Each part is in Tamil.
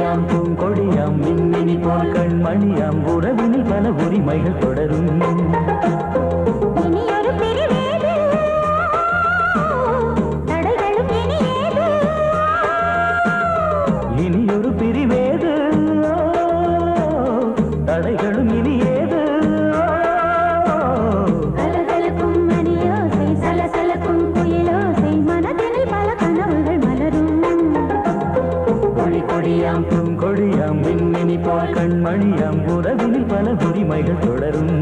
கொடியாம் பூங்கொடியாம் மின்மினி போல் கண்மணியாம் உறவினில் பல உரிமைகள் தொடரும். இனியொரு பிரிவேது தடைகளும் இனியேது. கலகலக்கும் மணியோசை சலசலக்கும் குயிலோசை மனதினில் பல கனவுகள் மலரும். கொடி கொடியாம் பூங்கொடியாம் மின்மினி போல் கண்மணியாம் உறவினில் பல உரிமைகள் தொடரும்.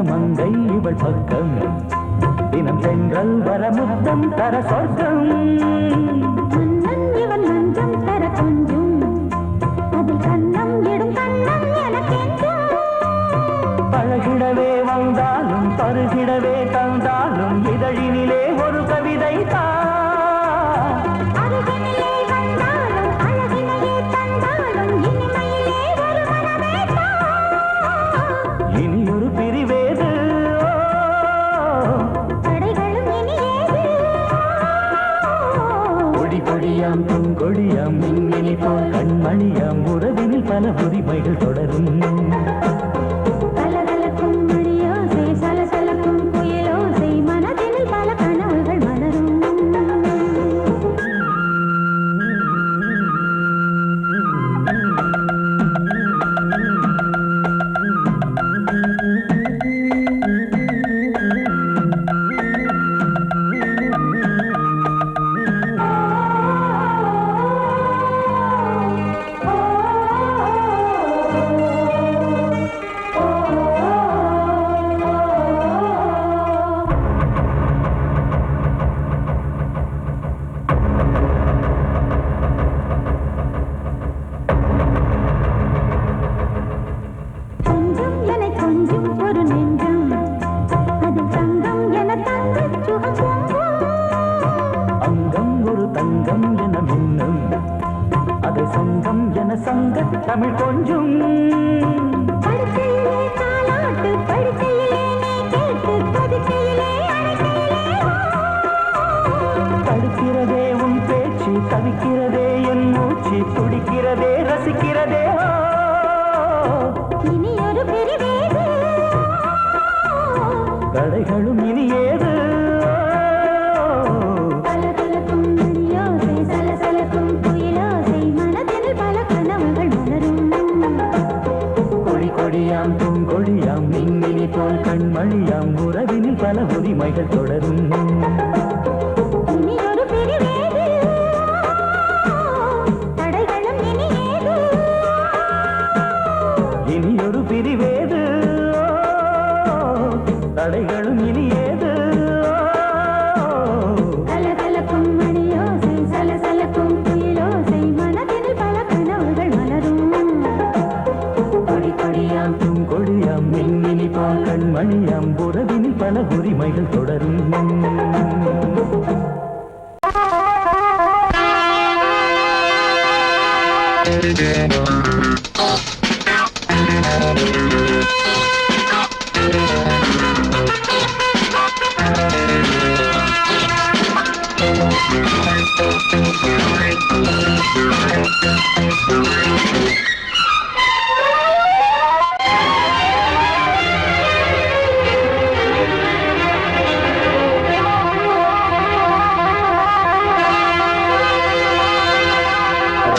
மங்கை இவள் பக்கம் தினம் சென்றல் வரமுத்தம் தர சொர்க்கம். மன்னன் இவன் மஞ்சம் தர கொஞ்சம் அதில் கண்ணம் இடும் கண்ணம் எனக்கென்றும். பழகிடவே வந்தாலும் பருகிடவே தந்தாலும் இதழினிலே ஒரு கவிதை தான். அருகினிலே வந்தாலும் அழகினையே தந்தாலும் இனிமையிலே ஒரு மனமே தான். இனியொரு பிரிவேது தடைகளும் இனியேது. கொடி கொடியாம் பூங்கொடியாம் மின்மினி போல் கண்மணியாம் உறவினில் பல உரிமைகள் தொடரும். கலகலக்கும் மணியோசை சலசலக்கும் குயிலோசை மனதினில் பல கனவுகள் மலரும். கொஞ்சம் என கொஞ்சம் ஒரு நெஞ்சம் அதில் தங்கம் என தங்க சுகம் பொங்கும். அங்கம் ஒரு தங்கம் என மின்னும் அதை சங்கம் என சங்க தமிழ் கொஞ்சும். படுக்கையிலே தாலாட்டு படுக்கையிலே நீ கேட்டு படுக்கையிலே அழைக்கையிலே தடுக்கிறதே உன் பேச்சு தவிக்கிறதே என் மூச்சு துடிக்கிறதே ரசிக்கிறதே. இனியொரு பிரிவேது தடைகளும் இனியேது. கலகலக்கும் மணியோசை சலசலக்கும் குயிலோசை மனதினில் பல கனவுகள் மலரும். கொடி கொடியாம் பூங்கொடியாம் மின்மினி போல் கண்மணியாம் உறவினில் பல உரிமைகள் தொடரும். இனியொரு பிரிவேது தடைகளும் இனியேது. இனியொரு பிரிவேது தடைகளும் இனியேது. கலகலக்கும் மணியோசை சலசலக்கும் குயிலோசை மனதினில் பல கனவுகள் மலரும். கொடி கொடியாம் பூங்கொடியாம் மின்மினி போல் கண்மணியாம் உறவினில் பல உரிமைகள் தொடரும்.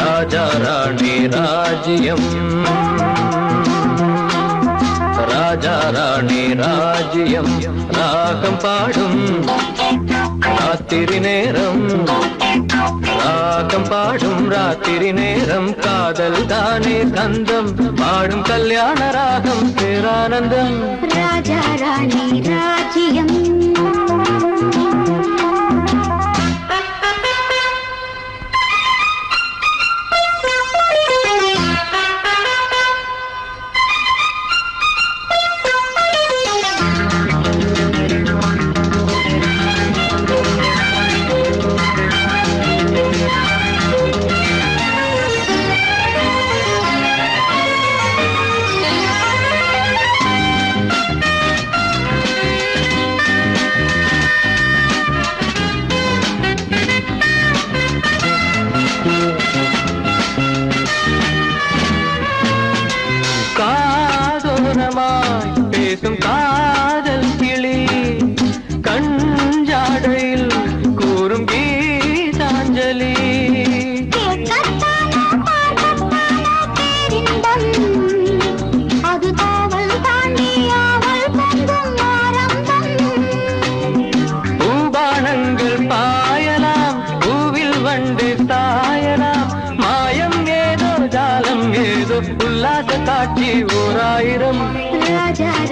ராஜா ராணி ராஜ்யம் ராஜா ராணி ராஜ்யம் ராகம் பாடும் ராத்திரி நேரம் ராகம் பாடும் ராத்திரி நேரம் காதல் தானே கந்தம் பாடும் கல்யாண ராகம் பேரானந்தம். ராஜா ராணி ராஜ்யம்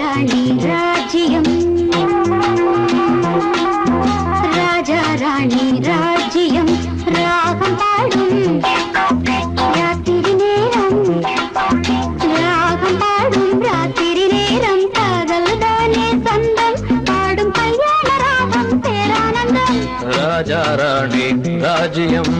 ராணி ராஜ்யம் ராஜா ராணி ராஜ்யம் ராகம் பாடும் ராத்திரி நேரம் ராகம் பாடும் ராத்திரி நேரம் காதல் தானே சொந்தம் பாடும் கல்யாண ராகம் பேரானந்தம் ராஜா ராணி ராஜ்யம்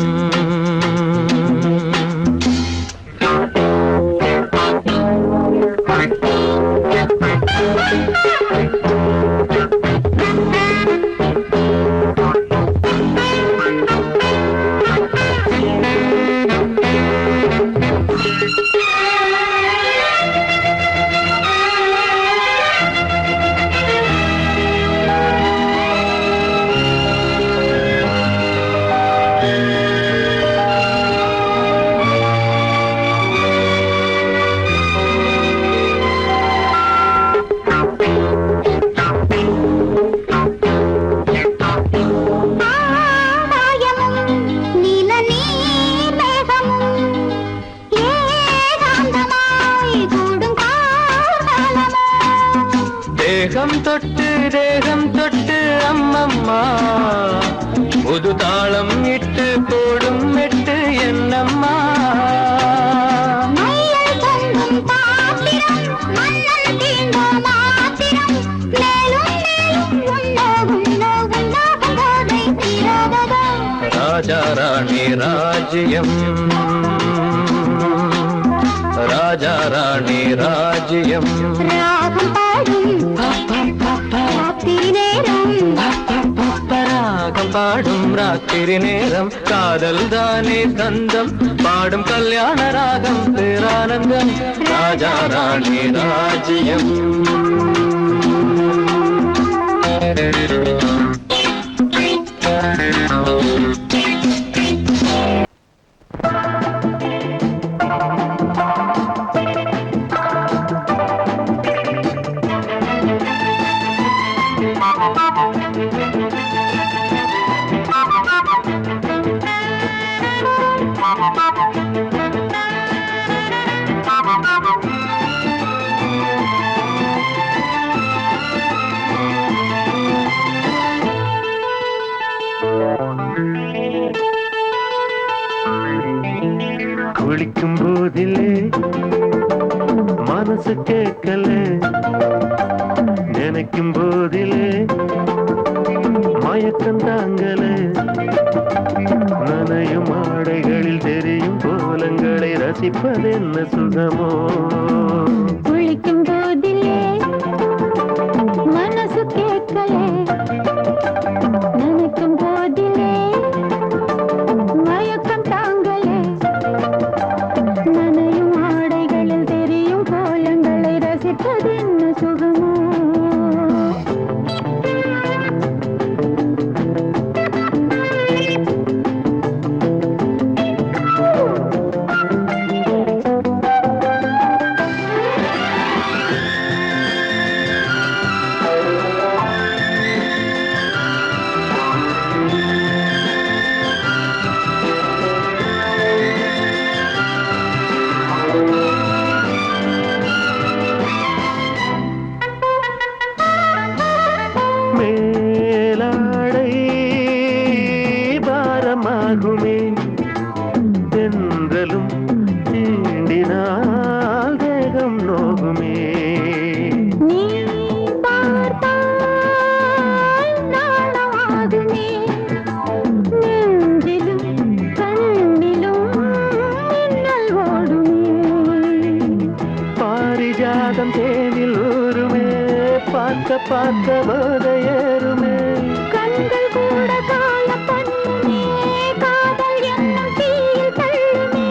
தேகம் தொட்டு அம்மம்மா புது தாளம் இட்டு போடும் மெட்டு என்னம்மா ராஜா ராணி ராஜ்யம் ராஜா ராணி ராஜ்யம் ராகம் பாடும் ராத்திரி நேரம் காதல் தானே கந்தம் பாடும் கல்யாண ராகம் பேரானந்தம் ராஜா ராணி ராஜ்யம் குளிக்கும் போதிலே மனசு கேட்கல நினைக்கும் போதிலே மயக்கம் தாங்கல நனையும் ஆடைகளில் தெரியும் கோலங்களை ரசிப்பதென்ன சுகமோ குளிக்கும் போதிலே மனசு கேட்கல நினைக்கும் போதிலே மயக்கம் தாங்கலே நனையும் ஆடைகளில் தெரியும் கோலங்களை ரசிப்பதென்ன சுகமோ மேலாடை பாரமாகுமே தென்றலும் தீண்டினால் தேகம் நோகுமே நீ பார்த்தால் நாணமாகுமே நெஞ்சிலும் கண்ணிலும் மின்னல் ஓடுமே பாரிஜாதம் தேனில் ஊருமே பார்க்க பார்க்க போதையேறுமே கண்கள் கூட கால பண்ணுமே காதல் என்னும் தீயில் தள்ளுமே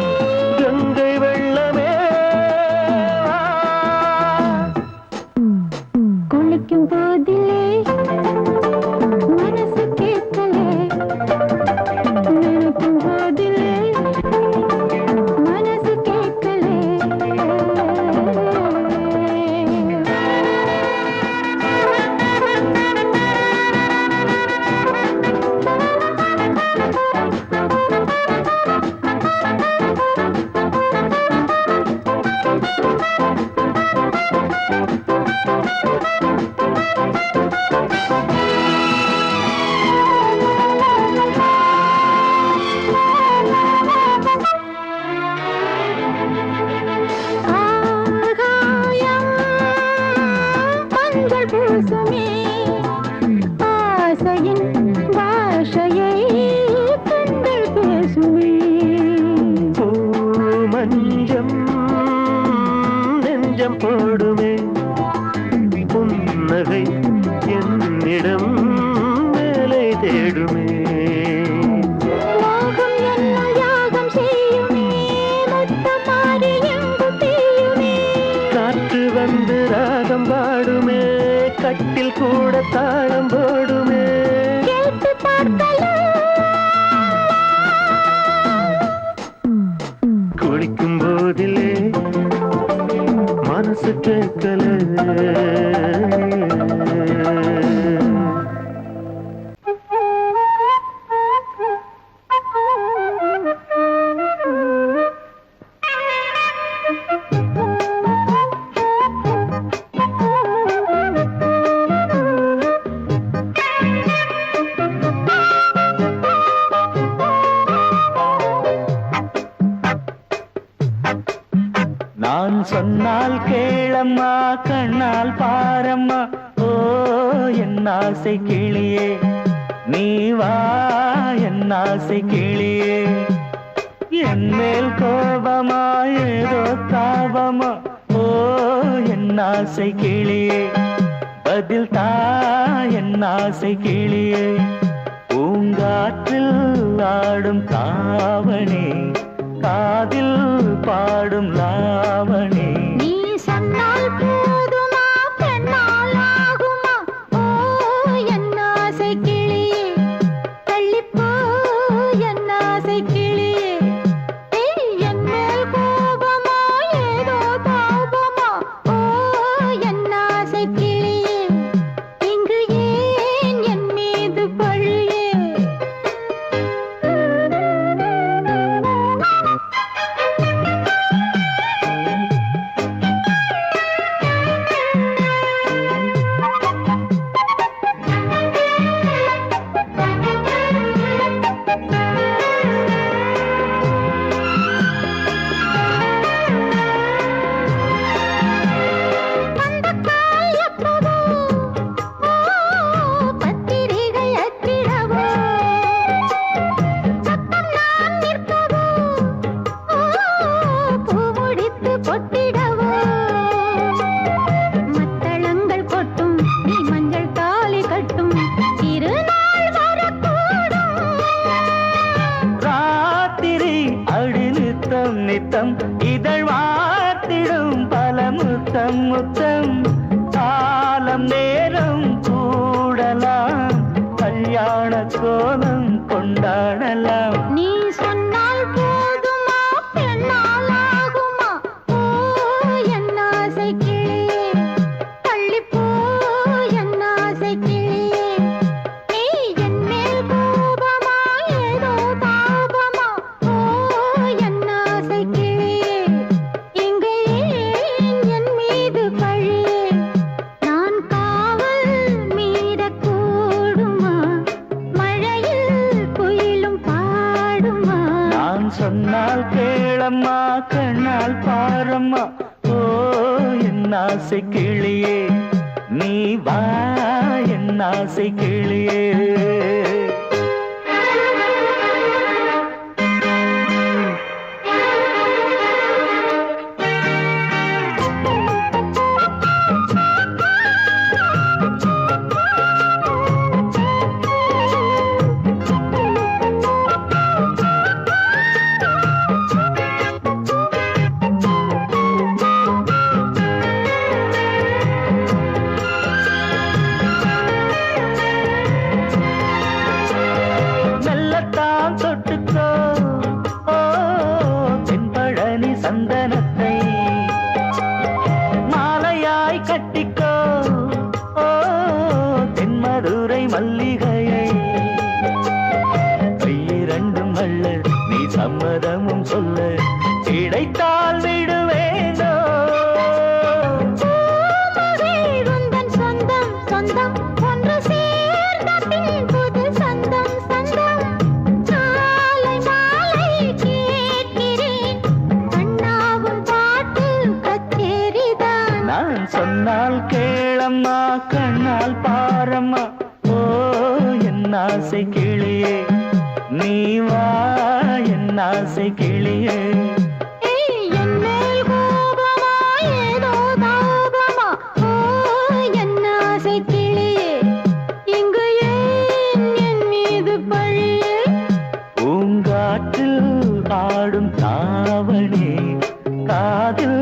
கங்கை வெள்ளமே குளிக்கும் போதிலே மனசு கேட்கலே நினைக்கும் போதிலே மனசு கேட்கலே பூசுமே ஆசையின் பாஷையை கண்கள் பேசுமே மஞ்சம் நெஞ்சம் போடுமே புன்னகை என்னிடம் மேலே தேடுமே மோகம் என்னும் யாகம் செய்யுமே மொத்தம் மாறி எங்கும் பெய்யுமே காற்று வந்து ராகம் பாடுமே கட்டில் கூட தாளம் போடுமே கேட்டு பார்க்கலாம் குளிக்கும் போதிலே மனசு கேட்கல நான் சொன்னால் கேளம்மா கண்ணால் பாரம்மா ஓ என் ஆசை கிளியே நீ வா என் ஆசை கிளியே என் மேல் கோபமா ஏதோ தாபமா ஓ என் ஆசை கிளியே பதில் தா என் ஆசை கிளியே பூங்காற்றில் ஆடும் தாவணி காதில் பாடும் லாவணி நீ சொன்னால் போதுமா பெண்ணால் ஆகுமா ஓ என் ஆசை கிளியே தள்ளிப்போ என் ஆசை கிளியே என் மேல் கோபமா ஏதோ தாபமா ஓ என் ஆசை கிளியே இங்கு ஏன் என் மீது பழியே நித்தம் இதழ் வார்த்திடும் பல முத்தம் முத்தம் காலம் நேரம் கூடலாம் கல்யாண கோலம் கொண்டாடலாம் நீ சொன்னால் போதுமா பெண்ணால் ஆகுமா ஓ என் ஆசை கிளியே தள்ளிப்போ என் ஆசை கிளியே நீ என் மேல் கோபமா ஏதோ தாபமா ஓ என் ஆசை கிளியே இங்கே என் மீது பழியே நான் காவல் மீறக்கூடுமா மழையில் குயிலும் பாடுமா நான் சொன்னால் கேளம்மா கண்ணால் பாரம்மா ஓ என் ஆசை கிளியே நீ வா என் ஆசை கிளியே மெல்லத்தான் தொட்டுக்கோ ஓ தென்பழனி சந்தனத்தை மாலையாய் கட்டிக்கோ ஓ தென்மதுரை மல்லிகையை கையிரண்டும் அள்ள நீ சம்மதமும் சொல்ல கிடைத்தால் விடுவேனோ உந்தன் சொந்தம் சொந்தம் ஒன்று சேர்ந்த பின் புது சொந்தம் சொந்தம் காலை மாலை கேட்கிறேன் கண்ணாவும் பாட்டு கச்சேரிதான் நான் சொன்னால் கேளம்மா கண்ணால் பாரம்மா ஓ என் ஆசை கிளியே நீ வா என் ஆசை கிளியே ஆடும் தாவணி காதில்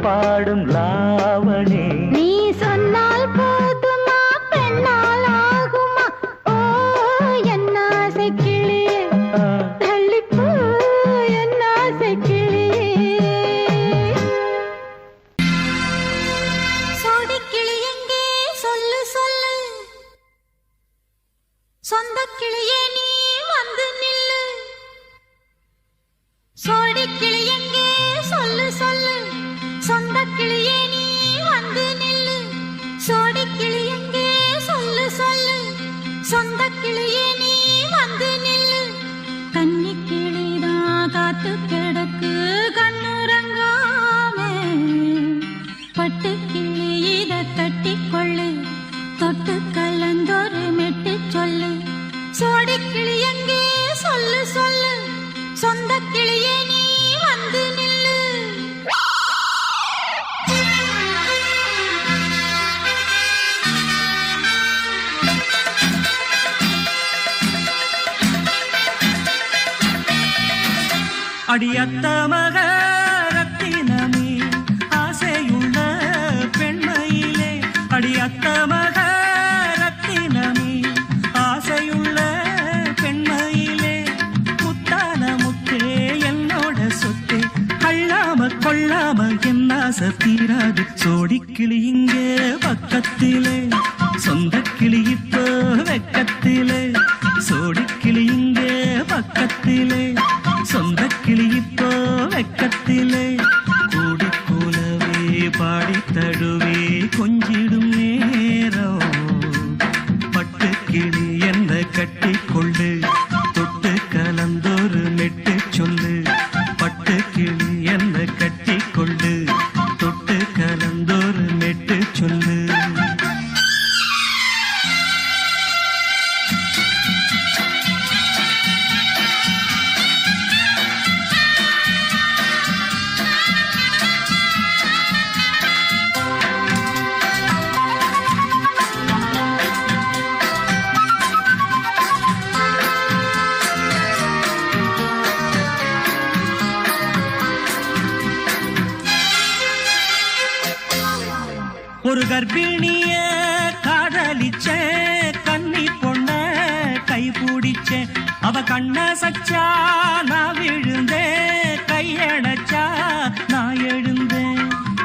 பாடும் லாவணி நீ சொன்னால் போதுமா பெண்ணால் ஆகுமா ஓ என் ஆசை கிளியே தள்ளிப்போ என் ஆசை கிளியே சோடி கிளி எங்கே சொல்லு சொல்லு சொந்த கிளியே நீ வந்து நில்லு சோடி கிளி எங்கே சொல்லு சொல்லு சொந்த கிளியே நீ வந்து நில்லு சோடி கிளி எங்கே சொல்லு சொல்லு சொந்த கிளியே நீ வந்து நில்லு கன்னி கிளிதான் காத்து கிடக்கு கண்ணுறங்காமே பட்டு கிளி இத கட்டிக்கொள்ளு தொட்டு கலந்தொரு மெட்டு சொல்லு சோடி கிளி எங்கே சொல்லு சொல்லு சொந்த கிளியே நீ வந்து நில்லு அடியத்த மக ரத்தினமே ஆசையுள்ள பெண்மையிலே அடியத்த மக ரத்தினமே ஆசையுள்ள பெண்மையிலே முத்தான முத்தே என்னோட சொத்தே அள்ளாம கொள்ளாம என்ன தீராது சோடிக்கிளி இங்கே பக்கத்திலே சொந்த கிளி இப்போ வெக்கத்திலே சோடிக்கிளி இங்கே பக்கத்திலே சொந்த கிளி இப்போ வெக்கத்திலே கூடி போலவே பாடி தழுவே கொஞ்சிடும் நேரம் பட்டு கிளி என்ன கட்டிக்கொள்ளு தொட்டு கலந்தொரு மெட்டு சொல்லு பட்டு கிளி என்ன கட்டிக்கொள்ளு தொட்டு கலந்தொரு மெட்டு சொல்லு ஒரு கர்ப்பிணிய காதலிச்ச கண்ணி பொண்ண கை பிடிச்ச அவ கண்ண சச்சா நான் விழுந்தேன் கையடைச்சா நான் எழுந்தேன்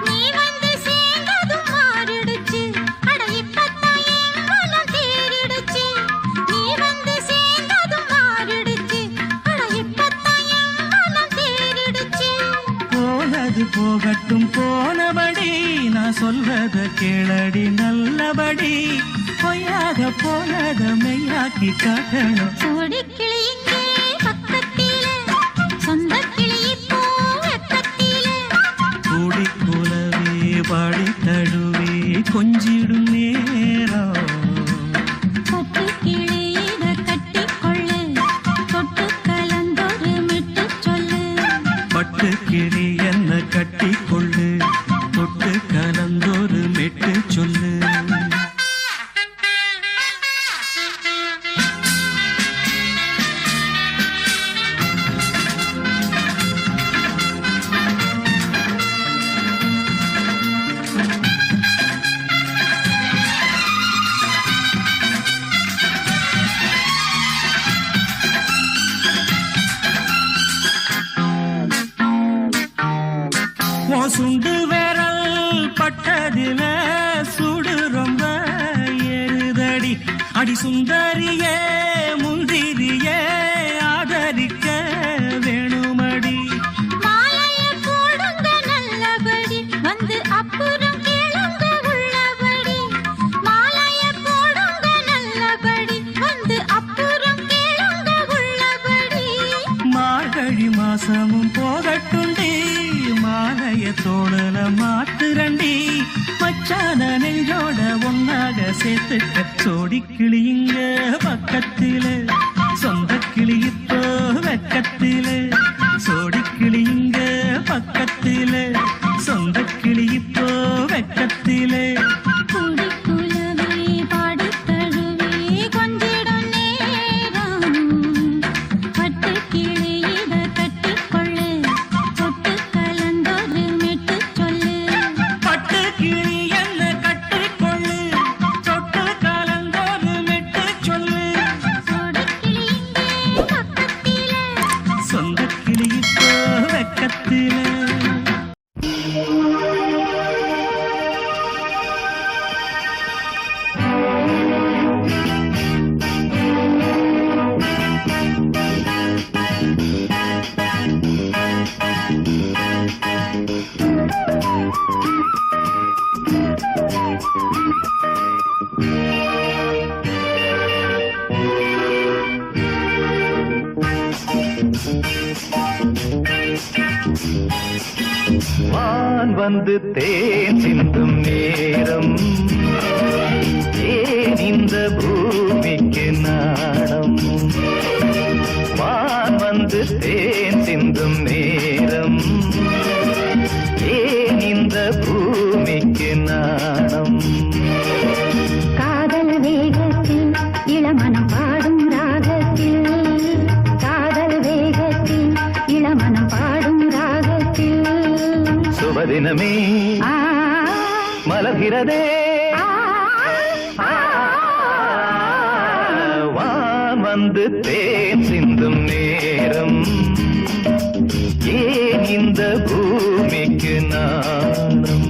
நீ வந்து சேர்ந்ததும் மாறிடுச்சு அட இப்பத்தான் என் மனம் தேறிடுச்சு நீ வந்து சேர்ந்ததும் மாறிடுச்சு அட இப்பத்தான் என் மனம் தேறிடுச்சு போனது போகட்டும் போனபடி நான் சொல்றத கேளடி நல்லபடி பொய்யாக போனத மெய்யாக்கி காட்டணும் சோடி கிளி இங்கே பக்கத்திலே சொந்த கிளி இப்போ வெக்கத்திலே கூடி கூலவே பாடி தழுவே கொஞ்சிடும் நேரம் பட்டு கிளி இத கட்டிக்கொள்ளு தொட்டு கலந்தொரு மெட்டு சொல்லு பட்டு கிளி என்ன கட்டிக்கொள்ளு தொட்டு கலந்தொரு மெட்டு சொல்லு சுண்டு விரல் பட்டதில சுடு ரொம்ப ஏறுதடி அடி சுந்தரியே முந்திரியே ஆதரிக்க வேணுமடி மாலைய போடுங்க நல்லபடி வந்து அப்புறம் கேளுங்க உள்ளபடி மாலைய போடுங்க நல்லபடி வந்து அப்புறம் கேளுங்க உள்ளபடி மார்கழி மாசமும் போகட்டுண்டி மாலைய தோழல மாத்துரண்டி மச்சான நெஞ்சோட ஒன்னாக சேர்த்துக்க சோடி கிளியுங்க பக்கத்தில சொந்த கிளி இப்போ வெக்கத்தில சோடி கிளியுங்க பக்கத்தில சொந்த கிளி இப்போ வெக்கத்தில குடிக்குலவே பாடித் தழுவே கொஞ்சிடும் நேரம். பட்டுக் கிளி இத கட்டிக்கொள்ளு, தொட்டு கலந்தொரு மெட்டுச் சொல்லு. பட்டு கிளி என்ன கட்டிக்கொள்ளு தொட்டு கலந்தோடு மெட்டு சொல்லு சோடிக் கிளி இங்கே பக்கத்திலே. சொந்த கிளி இப்போ வெக்கத்தில வான் வந்து தேன் சிந்தும் நேரம் ஏன் இந்த பூமிக்கு நாணம் வான் வந்து தேன் சிந்தும் நேரம் ஏன் இந்த பூமிக்கு நாணம் காதல் வேகத்தில் இளமனம் பாடும் ராகத்தில். காதல் வேகத்தில் இளமனம் பாடும் ராகத்தில். சுபதினமே ஆ மலர்கிறதே ஆ, ஆ, வான் வந்து தேன் சிந்தும் நேரம் ஏன் இந்த பூமிக்கு நாணம்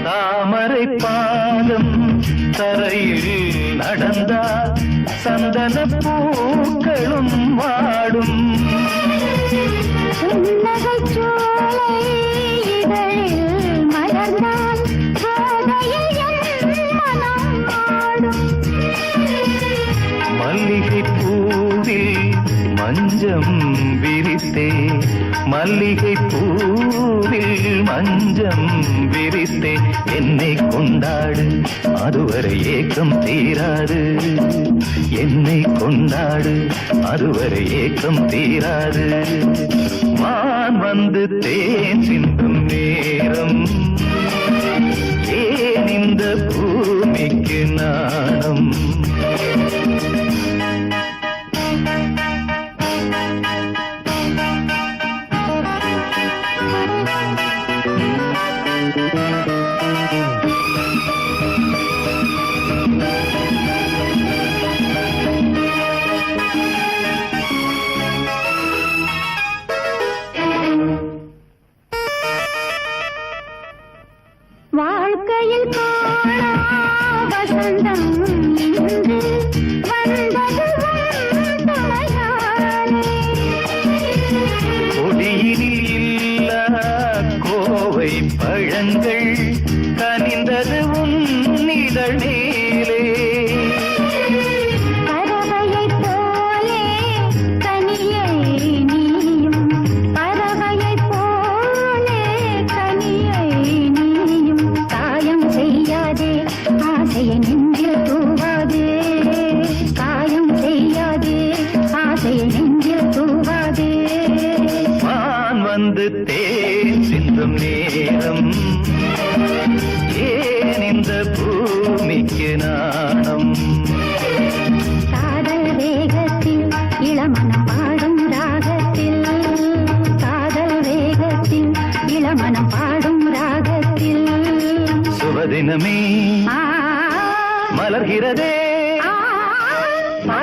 தாமரை பாதம் தரையில் நடந்தால் சந்தன பூக்களும் வாடும் புன்னகைச் சோலை இதழில் மலர்ந்தால் கோதையில் என் மனம் ஆடும். மல்லிகை பூவில் மஞ்சம் விரித்தே மல்லிகை பூவில் மஞ்சம் விரித்தே என்னை கொண்டாடு அதுவரை ஏக்கம் தீராது என்னை கொண்டாடு அதுவரை ஏக்கம் தீராது வான் வந்து தேன் சிந்தும் நேரம் ஏன் இந்த பூமிக்கு நாணம் வாழ்க்கையில் காணா வசந்தம் இன்று வந்தது உன் துணையாலே. கொடியினில் இல்லா கோவை பழங்கள் கனிந்தது உன்னிதழ் மேலே பறவையைப் போலே கனியை நீயும், பறவையைப் போலே கனியை நீயும். காயம் செய்யாதே ஆசையை நெஞ்சில் தூவாதே, காயம் செய்யாதே ஆசையை நெஞ்சில் தூவாதே. வான் வந்து தேன் சிந்தும் நேரம் ஏன் இந்த பூமிக்கு நாணம் காதல் வேகத்தில் இளமனம் பாடும் ராகத்தில். காதல் வேகத்தில் இளமனம் பாடும் ராகத்தில். சுபதினமே ஆ, மலர்கிறதே ஆ, ஆ,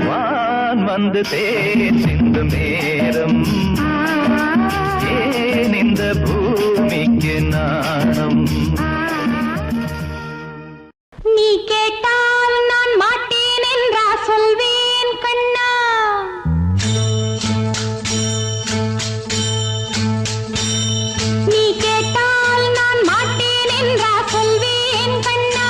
வான் வந்து தேன் சிந்தும் நேரம் ஆ. நாணம். நீ கேட்டால் நான் மாட்டேன் என்றா சொல்வேன் கண்ணா. நீ கேட்டால் நான் மாட்டேன் என்றா சொல்வேன் கண்ணா.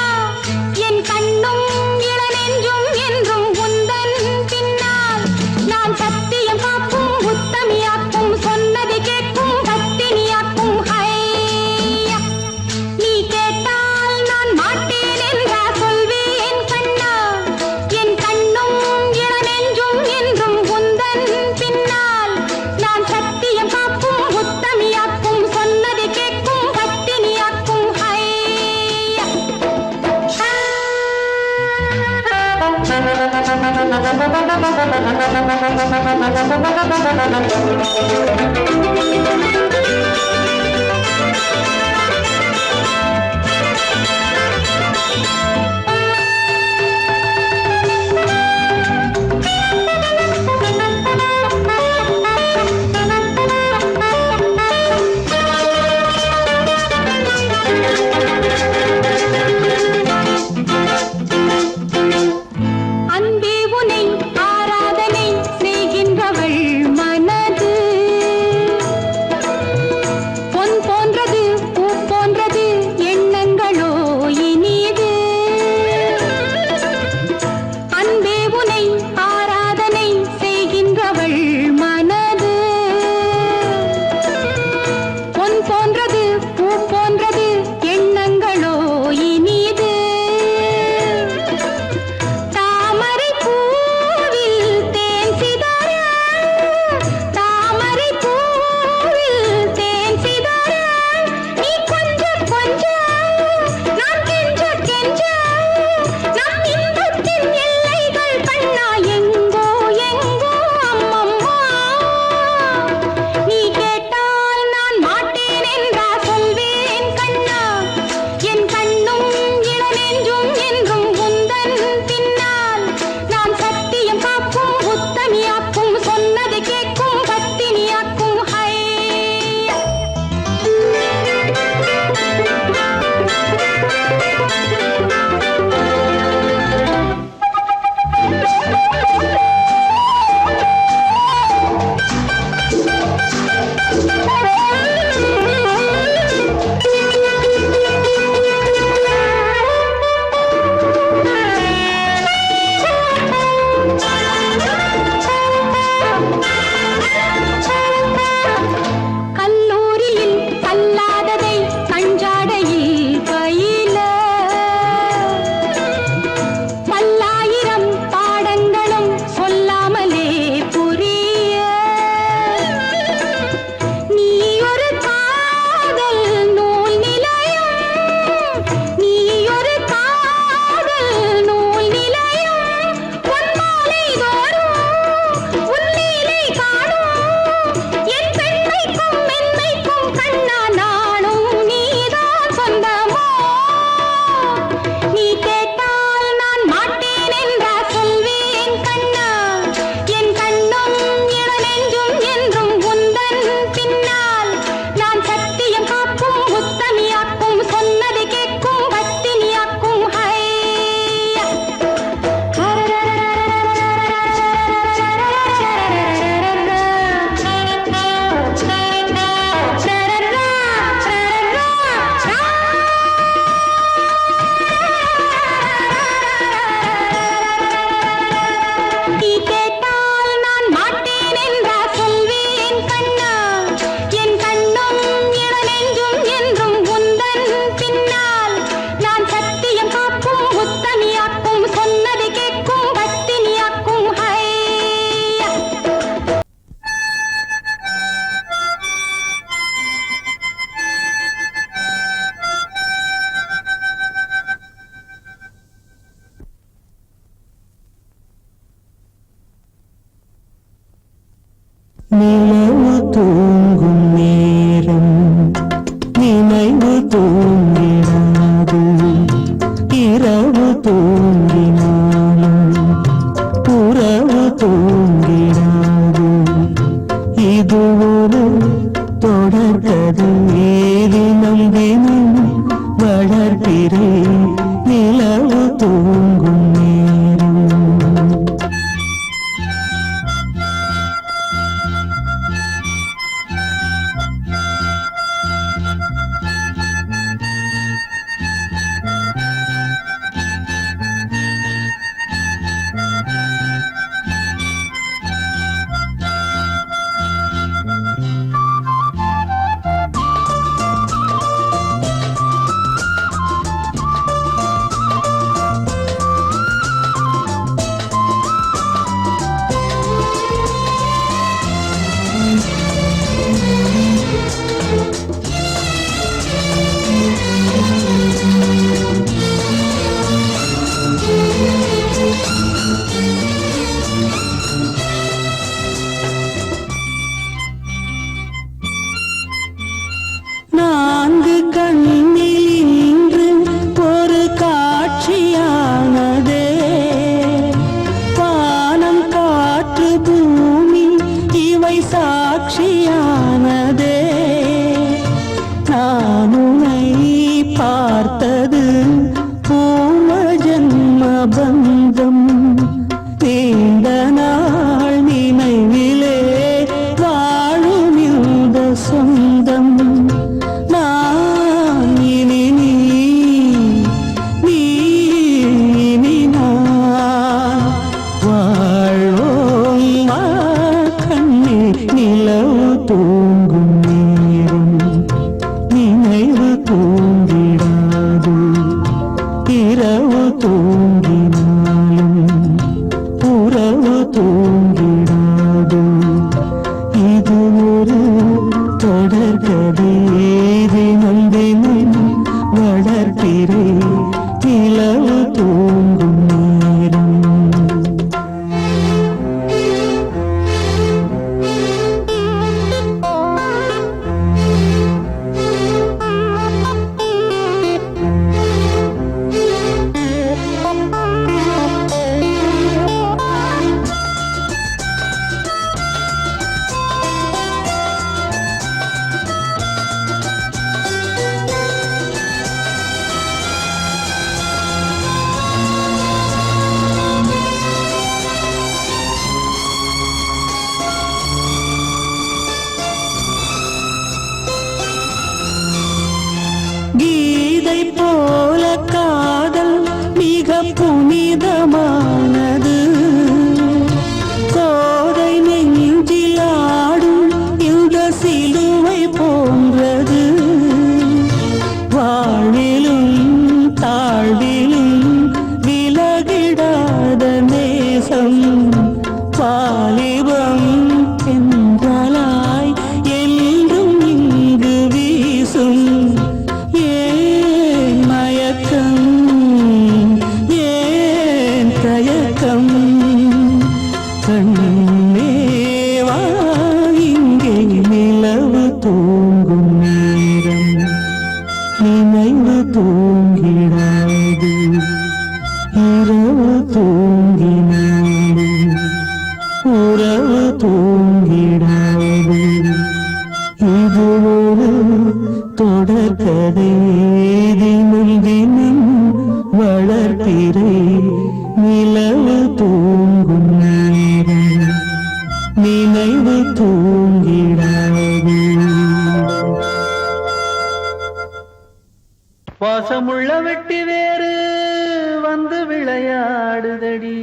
என் கண்ணும் இளநெஞ்சும் என்றும் உந்தன் பின்னால். நான் சத்தியம் காக்கும் உத்தமியாக்கும் சொன்னதை கேட்கும் கத்தினியாக்கும் ஹையா. நீ கேட்டால் நான் மாட்டேன் என்றா சொல்வேன் கண்ணா. என் கண்ணும் இளநெஞ்சும் என்றும் உந்தன் பின்னால். நான் சத்தியம் காக்கும் உத்தமியாக்கும் சொன்னதை கேட்கும் கத்தினியாக்கும் ஹையா. அன்பே உனை ஆராதனை செய்கின்றவள் மனது பொன் போன்றது பூ போன்றது எண்ணங்களோ இனிது. அன்பே உனை ஆராதனை செய்கின்றவள் மனது பொன் போன்றது பூ போன்றது எண்ணங்களோ இனிது. தாமரை பூவில் தேன் சிதற, தாமரை பூவில் தேன் சிதற, நீ கொஞ்ச கொஞ்ச நான் கெஞ்ச கெஞ்ச, நம் இன்பத்தின் எல்லைகள் கண்ணா எங்கோ எங்கோ அம்மம்மா. நீ கேட்டால் நான் மாட்டேன் என்றா சொல்வேன் கண்ணா. என் கண்ணும் இளநெஞ்சும் என்றும் உந்தன் பின்னால். நான் சத்தியம் காக்கும் உத்தமியாக்கும் சொன்னதை கேட்கும் பத்தினியாக்கும் ஹையா. கல்லூரியில் கல்லாததை கஞ்சாடையில் பயில, பல்லாயிரம் பாடங்களும் சொல்லாமலே புரிய. நீ ஒரு காதல் நூல் நிலையம், நீ ஒரு காதல் நூல் நிலையம். பொன்மாலை தோறும் உன் லீலை காணும். என் பெண்மைக்கும் மென்மைக்கும் கண்ணா நானும் நீதான் சொந்தமோ. நீ கேட்டால் நான் மாட்டேன் என்றா சொல்வேன் கண்ணா. என் கண்ணும் இளநெஞ்சும் என்றும் உந்தன் பின்னால். நான் சத்தியம் காக்கும் உத்தமியாக்கும் சொன்னதை கேட்கும் பத்தினியாக்கும் ஹையா. நீ கேட்டால் நான் மாட்டேன் என்றா சொல்வேன் கண்ணா. என் கண்ணும் இளநெஞ்சும் என்றும் உந்தன் பின்னால். நான் சத்தியம் காக்கும் உத்தமியாக்கும் சொன்னதை கேட்கும் பத்தினியாக்கும் ஹையா. நிலவு தூங்கும் நேரம் நினைவு தூங்கினாது. இரவு தூங்கினாலும் உறவு தூங்கினாது. இது ஒரு தொடர்கதை தினம் தினம் வளர்கிறேன் நிலவு தூங்கும் நேரம். நான்கு கண்ணில் இன்று ஒரு காட்சியானதே, வானம் காற்று பூமி இவை சாட்சியானதே. நான் உன்னை பார்த்தது பூர்வ ஜன்ம பந்தம், நீண்ட நாள் நினைவிலே வாழும் இந்த சொந்தம். நான் இனி நீ, நீ இனி நான் வாழ்வோம் வா கண்ணே. நிலவு தூங்கும் நேரம் நினைவு தூங்கிடாது, இரவு தூங்கினாலும் உறவு தூங்கிடாது. இது ஒரு தொடர்கதை தினம் தினம் வளர்க்கிறேன் நிலவு தூங்கும் நேரம். கீதை போல காதல் மிக புனிதமானது, கோதை நெஞ்சில் ஆடும் இந்த சிலுவை போன்றது. வாழ்விலும் தாழ்விலும் விலகிடாத நேசம், வாலிபம் என்றாலாய் என்றும் இங்கு வீசும். ஏன் மயக்கம், ஏன் தயக்கம், கண்ணேவா இங்கே. நிலவு தூங்கும் நேரம் நினைவு தூங்கிடாது, இரவு தூங்கினாலும் உறவு தூங்கிடாது. இது ஒரு தொடர்கதை தினம் தினம் வளர்க்கிறேன் நிலவு தூங்கும் நேரம் நினைவு தூங்கிடாது. வாசமுள்ள வெட்டி வேறு வந்து விளையாடுதடி,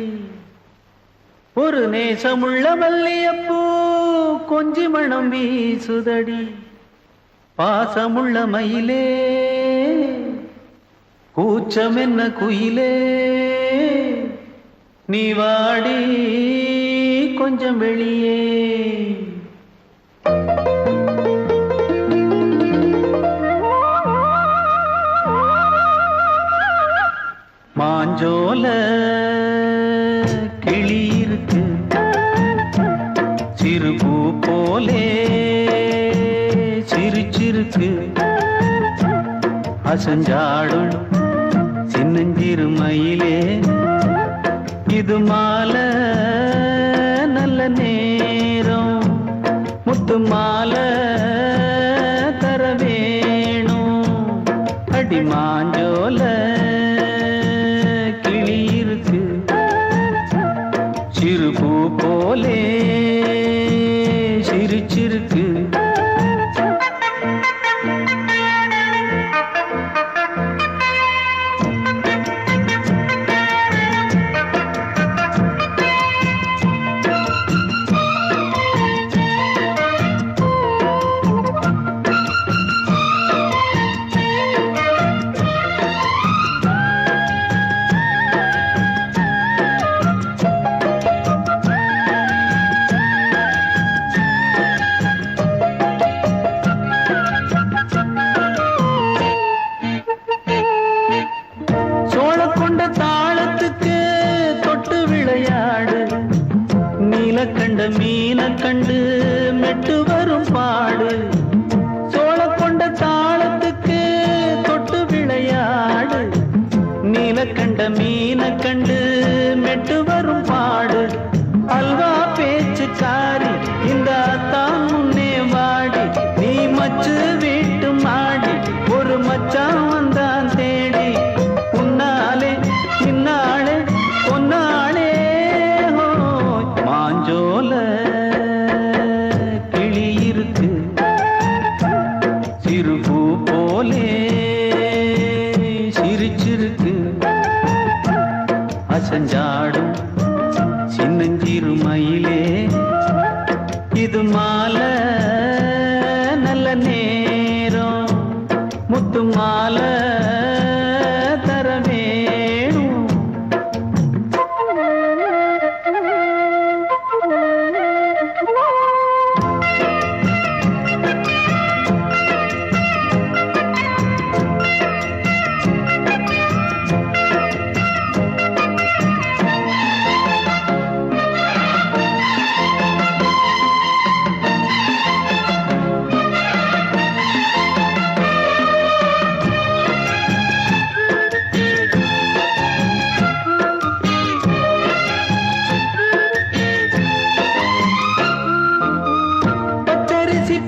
ஒரு நேசமுள்ள மல்லியப்பூ கொஞ்சி மணம் வீசுதடி. பாசமுள்ள மயிலே கூச்சம் என்ன குயிலே, நீ வாடி கொஞ்சம் வெளியே. மாஞ்சோல கிளி இருக்கு, சிறுபூ போலே சிரிச்சிருக்கு. அசஞ்சாடும் சின்னஞ்சிறு மயிலே, இது மாலை நல்ல நேரம், முத்து மாலை அடி மாஞ்சோல கிளி இருக்கு சிறு பூ போலே சிரிச்சிருக்கு கண்ட மீன கண்டு மெட்டு வரும் பாடு சோழ கொண்ட தாளத்துக்கு தொட்டு விளையாடு நீல கண்ட மீன கண்டு மெட்டு வரும் பாடு அல்வா பேச்சுக்காரி இந்த தான் முன்னே வாடி நீ மச்சு வீட்டு மாடி ஒரு மச்சான் வந்தான் தேடி உன்னாலே இன்னாலே பொன்னாலே மாஞ்சோல கிளி இருக்கு சிறு பூ போலே சிரிச்சிருக்கு அசஞ்சாடும் சின்னஞ்சிறு மயிலே இது மாலை நல்ல நேரம் முத்து மாலை தர வேணும்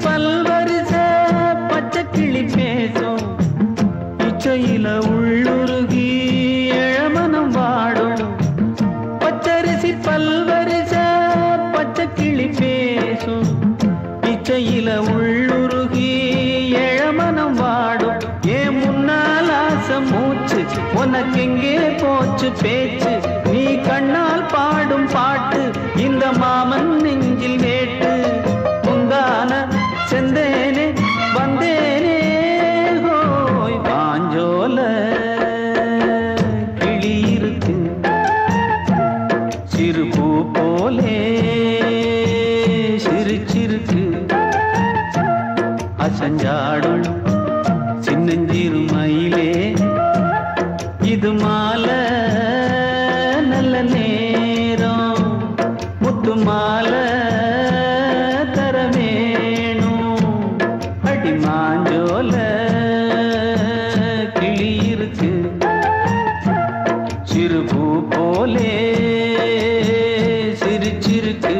பல்வரிச பச்சை கிளி பேசும் இச்சையில உள்ளுருகி இளமனம் வாடும் பச்சரிசி பல்வரிச பச்சை கிளி பேசும் இச்சையில உள்ளுருகி இளமனம் வாடும் ஏன் முன்னால் ஆசை மூச்சு உனக்கெங்கே போச்சு பேச்சு நீ கண்ணால் பாடும் பாட்டு இந்த மாமன் நெஞ்சில் வேட்டு செந்தேனே வந்தேனே ஹோய் பாஞ்சோல கிளி இருக்கு சிறு பூ போலே சிரிச்சிருக்கு அசஞ்சாடும் சின்னஞ்சிறு மயிலே இது மாலை நல்ல நேரம் முத்து மாலை மாஞ்சோல கிளி இருக்கு சிறு பூ போலே சிரிச்சிருக்கு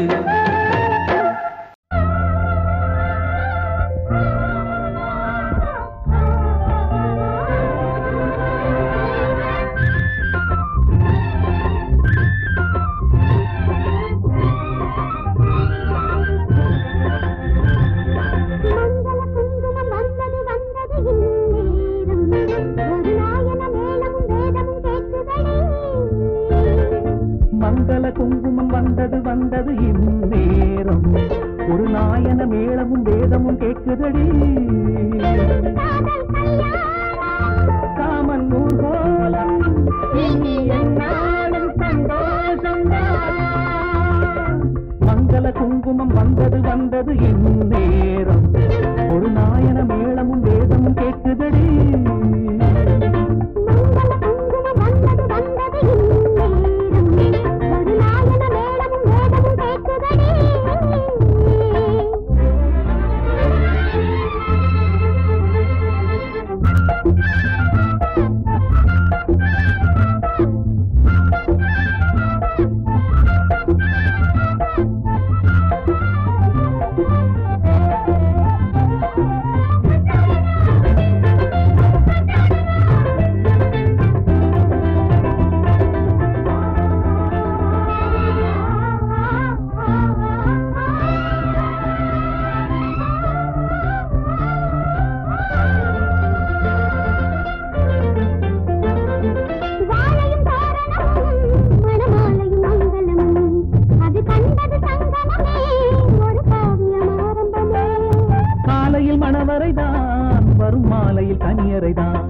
மங்கள குங்குமம் வந்தது வந்தது இந்நேரம் ஒரு நாயன மேளமும் வேதமும் கேட்குதடி காமன் ஊர்கோலம் மங்கள குங்குமம் வந்தது வந்தது இந்நேரம் ஒரு நாயன மேளமும் வேதமும் கேட்குதடி காலையில் மணவரைதான் வரும் மாலையில் கனியறைதான்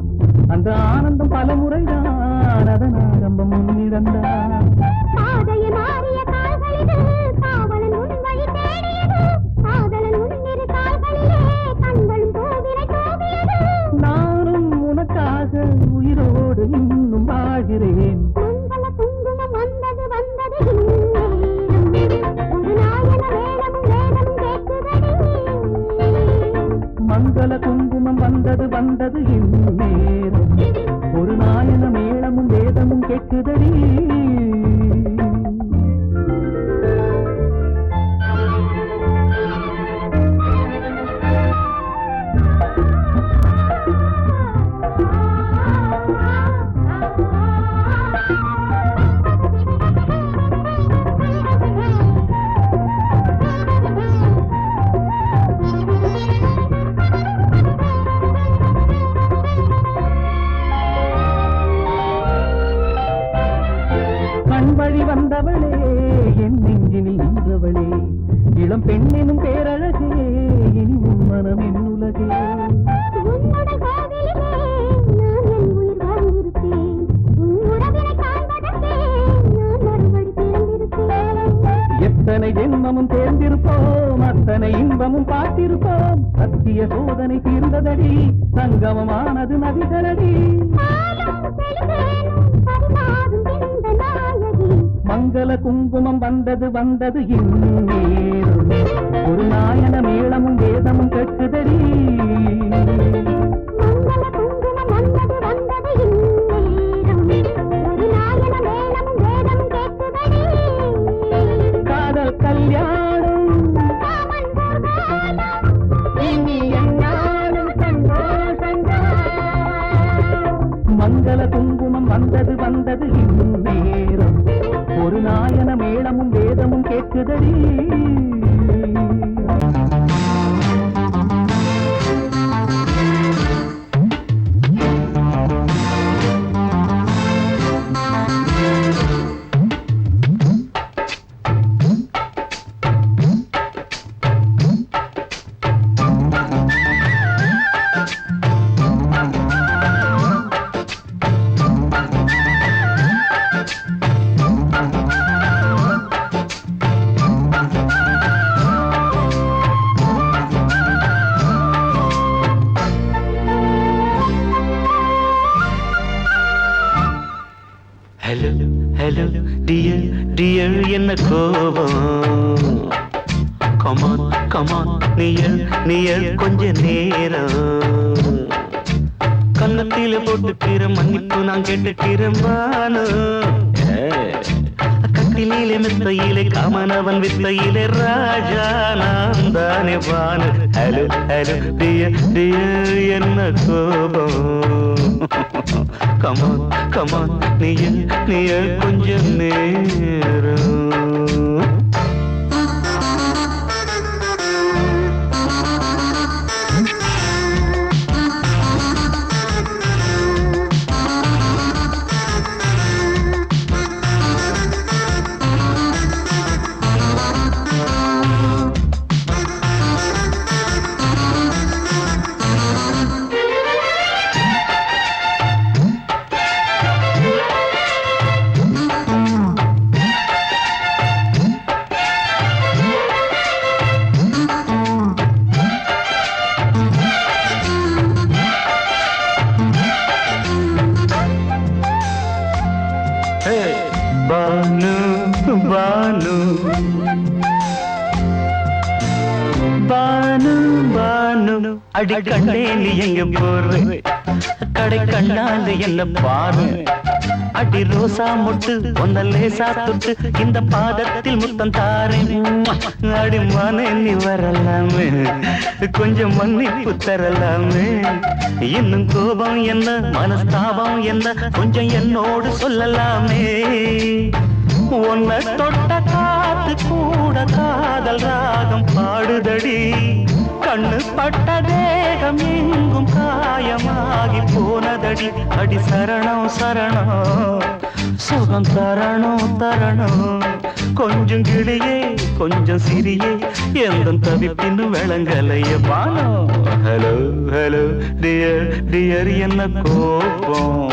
அந்த ஆனந்தம் பல முறைதான் அதன் ஆரம்பம் முன்னிடந்தான் பாதையை மாறிய கால்களிலே காவலன் உன் வழி தேடியது காதலன் உன்னிரு கால்களிலே கண்களும் பூவினை தூவியது நானும் உனக்காக உயிரோடு இன்னும் வாழ்கிறேன் மங்கள குங்குமம் வந்தது வந்தது இந்நேரம் ஒரு நாயன வேடமும் வேதமும் கேட்குதடி மங்கள குங்குமம் வந்தது வந்தது இந்நேரம் ஒரு நாயன மேளமும் வேதமும் கேட்குதடி கண்வழி வந்தவளே என் நெஞ்சினில் நின்றவளே இளம் பெண்ணெனும் பேரழகே இனி உன் மனம் என் உலகே உன்னுடைய கோவிலிலே நான் என் உயிர் வாழ்ந்திருப்பேன் உன் உறவினை காண்பதற்கே நான் மறுபடி பிறந்திருப்பேன் எத்தனை ஜென்மமும் தேர்ந்திருப்போம் அத்தனை இன்பமும் பார்த்திருப்போம் சத்திய சோதனை தீர்ந்ததடி சங்கமமானது நதிகளடி மங்கள குங்குமம் வந்தது வந்தது இந்நேரம் ஒரு நாயன மேளமும் வேதமும் கேட்குதடி மங்கள குங்குமம் வந்தது வந்தது இந்நேரம் ஒரு நாயன மேளமும் வேதமும் கேட்குதடி காதல் கல்யாணம் காமன் பூர்வாலம் இனி என்னாலும் சந்தோஷங்கள் மங்கள குங்குமம் வந்தது வந்தது இந்நேரம் ஒரு நாயன மேளமும் வேதமும் கேட்குதடி ஹலோ ஹலோ டியர் டியர் என்ன கோபம் கமான் கமான் நியர் நியர் கொஞ்ச நேரம் கன்னத்தில போட்டுக்கிற மன்னிப்பு நான் கேட்டுக்கிறம்பானு கட்டிலே மெத்தையிலே காமனவன் வித்தையிலே ராஜா நான் தானே Banu hello hello dear dear என்ன கோபம் கமான் கமான் நீய கொஞ்சம் நேரம் பானு பானு பானு பானு அடி கண்டே நீ எங்க போற கடை கண்ணால என்ன பாரு அடி ரோசா முட்டு ஒன்ன லேசா தொட்டு இந்த பாதத்தில் முத்தம் தாரேன் அடி மானே நீ வரலாமே கொஞ்சம் மன்னிப்பு தரலாமே இன்னும் கோபம் என்ன மனஸ்தாபம் என்ன கொஞ்சம் என்னோடு சொல்லலாமே உன்னை தொட்ட காத்து கூட காதல் ராகம் பாடுதடி கண்ணு பட்ட தேகம் எங்கும் காயமாகி போனதடி அடி சரணம் சரணம் சுகம் தரணும் தரணும் கொஞ்சம் கிளியே கொஞ்சம் சிறியே எந்த தவிப்பின்னு விளங்கலைய பானோ ஹலோ ஹலோ டியர் டியர் என்ன கோபம்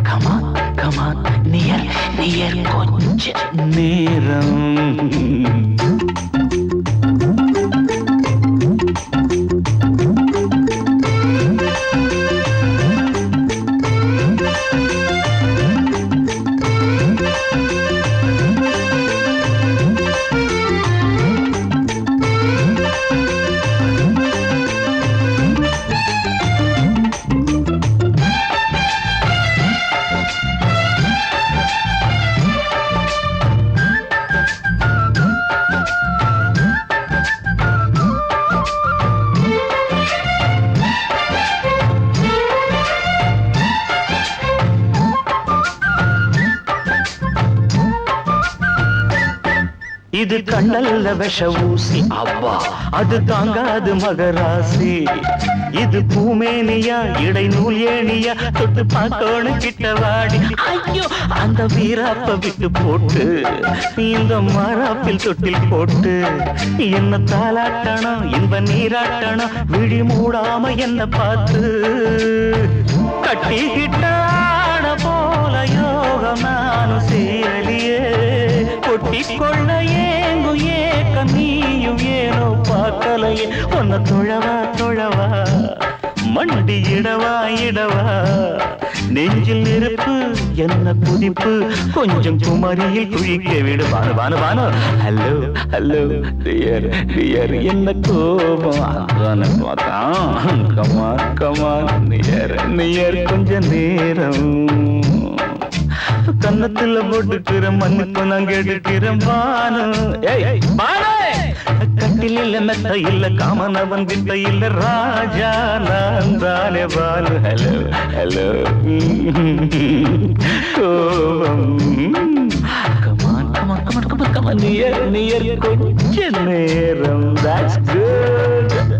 கமான் கமான் நியர் நியர் கொஞ்ச நேரம் இது கண்ணல்ல விஷ ஊசி அவ்வா அது தாங்காது மகராசி இது பூமேனியா இடைநூல் ஏனியா தொட்டு பார்க்கணும் கிட்ட வாடி ஐயோ அந்த வீராப்ப விட்டு போட்டு இந்த மாறாப்பில் தொட்டில் போட்டு என்ன தாலாட்டணும் இன்ப நீராட்டணும் விழி மூடாம என்ன பார்த்து கட்டிக்கிட்டான போல யோகம் நானும் சேரலியே கொட்டிக்கொள்ள ஏங்கு ஏக்க நீயும் ஏனோ பார்க்கலையே உன்னை தொழவா தொழவா மண்டி இடவா இடவா நெஞ்சில் நெருப்பு என்ன குதிப்பு கொஞ்சம் குமரியில் குழிக்க விடு Banu Banu Banu hello hello dear dear என்ன கோபம் அதான பார்த்தான் கமான் கமான் நியர் நியர் கொஞ்ச நேரம் கன்னத்துல போட்டுக்கிற மன்னிப்பு நான் கேட்டுக்கிறேன் பானு கட்டில் இல்ல மெத்த இல்ல காமனவன் வித்த இல்ல ராஜா நான் தானே பானு ஹலோ ஹலோ கோபம் come on come on come on come on come on near near கொஞ்ச நேரம் that's good